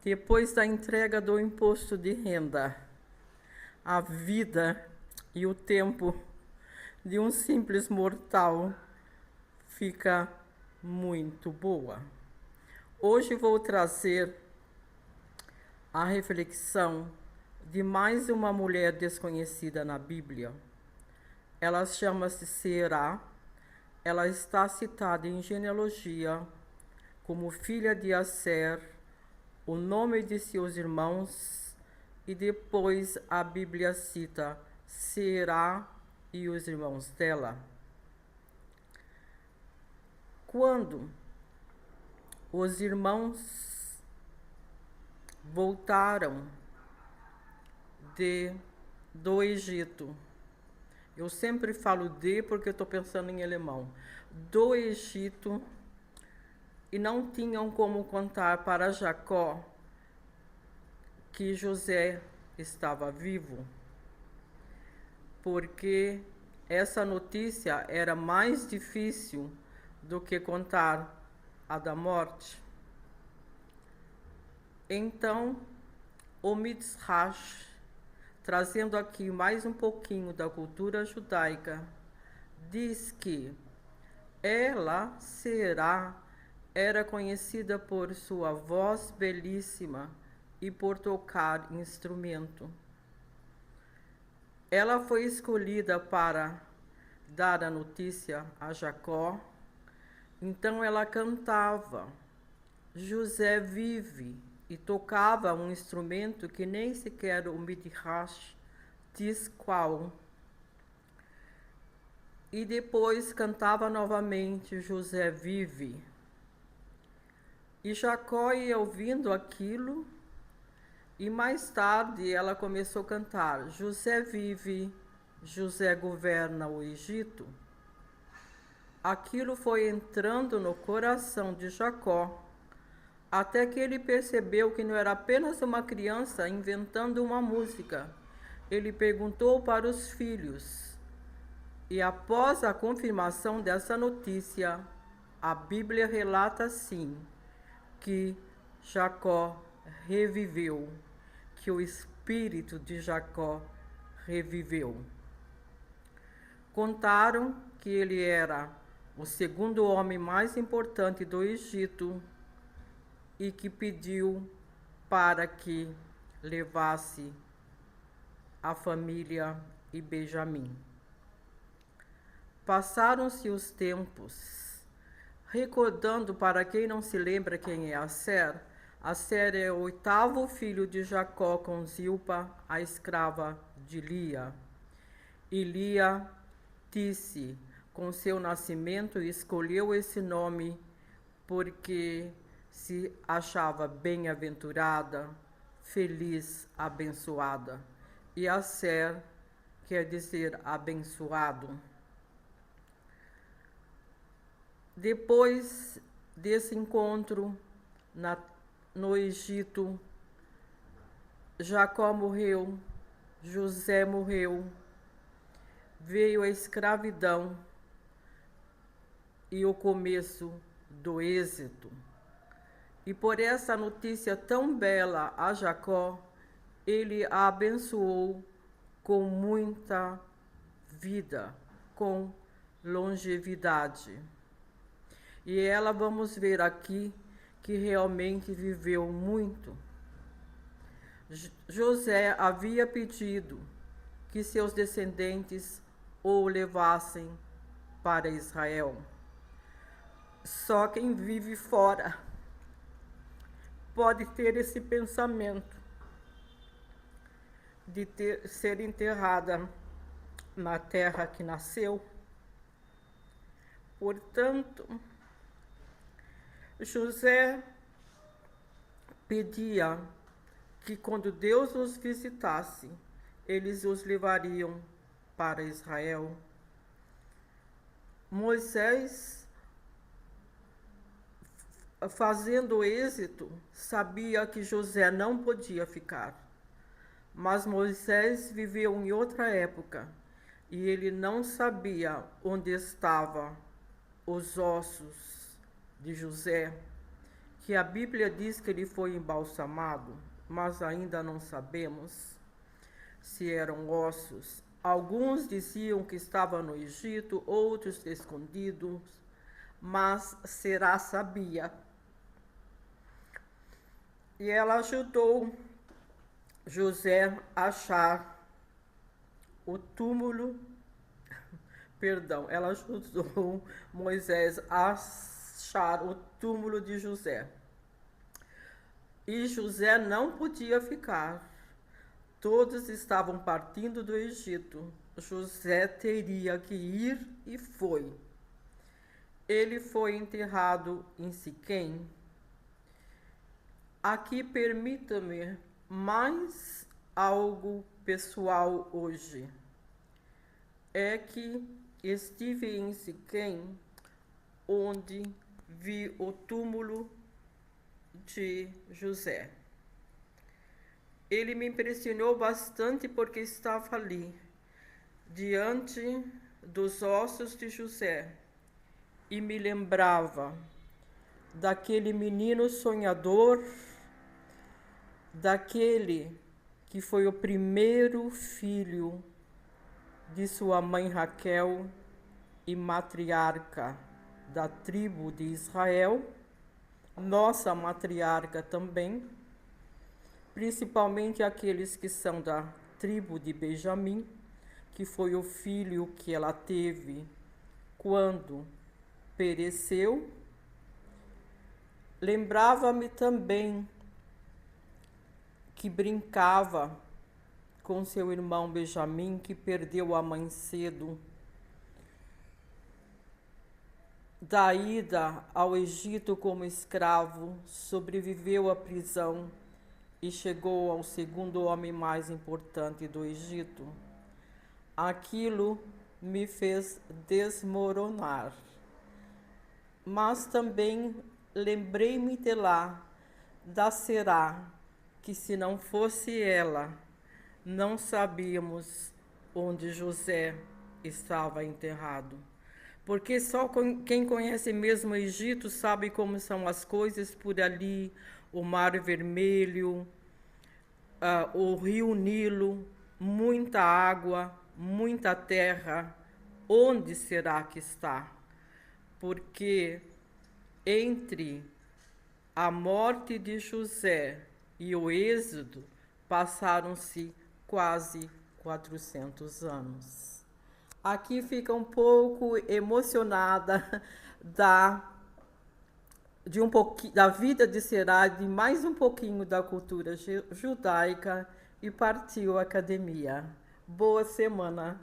Depois da entrega do imposto de renda, a vida e o tempo de um simples mortal fica muito boa. Hoje vou trazer a reflexão de mais uma mulher desconhecida na Bíblia. Ela chama-se Será. Ela está citada em genealogia como filha de Aser, o nome de seus irmãos, e depois a Bíblia cita Será e os irmãos dela. Quando os irmãos voltaram do Egito, eu sempre falo porque estou pensando em alemão, do Egito, e não tinham como contar para Jacó que José estava vivo, porque essa notícia era mais difícil do que contar a da morte. Então, o Midrash, trazendo aqui mais um pouquinho da cultura judaica, diz que ela, Será, era conhecida por sua voz belíssima e por tocar instrumento. Ela foi escolhida para dar a notícia a Jacó, então ela cantava José vive e tocava um instrumento que nem sequer o Midrash diz qual. E depois cantava novamente José vive. E Jacó ia ouvindo aquilo, e mais tarde ela começou a cantar José vive, José governa o Egito. Aquilo foi entrando no coração de Jacó, até que ele percebeu que não era apenas uma criança inventando uma música. Ele perguntou para os filhos, e após a confirmação dessa notícia, a Bíblia relata assim, que Jacó reviveu, que o espírito de Jacó reviveu. Contaram que ele era o segundo homem mais importante do Egito e que pediu para que levasse a família e Benjamim. Passaram-se os tempos, recordando para quem não se lembra quem é Aser é o 8º filho de Jacó com Zilpa, a escrava de Lia. E Lia disse, com seu nascimento, escolheu esse nome porque se achava bem-aventurada, feliz, abençoada. E Aser quer dizer abençoado. Depois desse encontro no Egito, Jacó morreu, José morreu, veio a escravidão e o começo do êxito. E por essa notícia tão bela a Jacó, ele a abençoou com muita vida, com longevidade. E ela, vamos ver aqui, que realmente viveu muito. José havia pedido que seus descendentes o levassem para Israel. Só quem vive fora pode ter esse pensamento de ser enterrada na terra que nasceu. Portanto, José pedia que quando Deus os visitasse, eles os levariam para Israel. Moisés, fazendo êxito, sabia que José não podia ficar. Mas Moisés viveu em outra época e ele não sabia onde estavam os ossos de José, que a Bíblia diz que ele foi embalsamado, mas ainda não sabemos se eram ossos. Alguns diziam que estava no Egito, outros escondidos, mas Será sabia. E ela ajudou José a achar o túmulo, ela ajudou Moisés a achar o túmulo de José. E José não podia ficar. Todos estavam partindo do Egito. José teria que ir e foi. Ele foi enterrado em Siquém. Aqui permita-me mais algo pessoal hoje. É que estive em Siquém, onde vi o túmulo de José. Ele me impressionou bastante porque estava ali, diante dos ossos de José, e me lembrava daquele menino sonhador, daquele que foi o primeiro filho de sua mãe Raquel e matriarca da tribo de Israel, nossa matriarca também, principalmente aqueles que são da tribo de Benjamim, que foi o filho que ela teve quando pereceu. Lembrava-me também que brincava com seu irmão Benjamim, que perdeu a mãe cedo, da ida ao Egito como escravo, sobreviveu à prisão e chegou ao segundo homem mais importante do Egito. Aquilo me fez desmoronar. Mas também lembrei-me de lá, da Será, que se não fosse ela, não sabíamos onde José estava enterrado. Porque só quem conhece mesmo o Egito sabe como são as coisas por ali, o Mar Vermelho, o Rio Nilo, muita água, muita terra. Onde será que está? Porque entre a morte de José e o êxodo passaram-se quase 400 anos. Aqui fica um pouco emocionada da vida de Será, de mais um pouquinho da cultura judaica, e partiu a academia. Boa semana!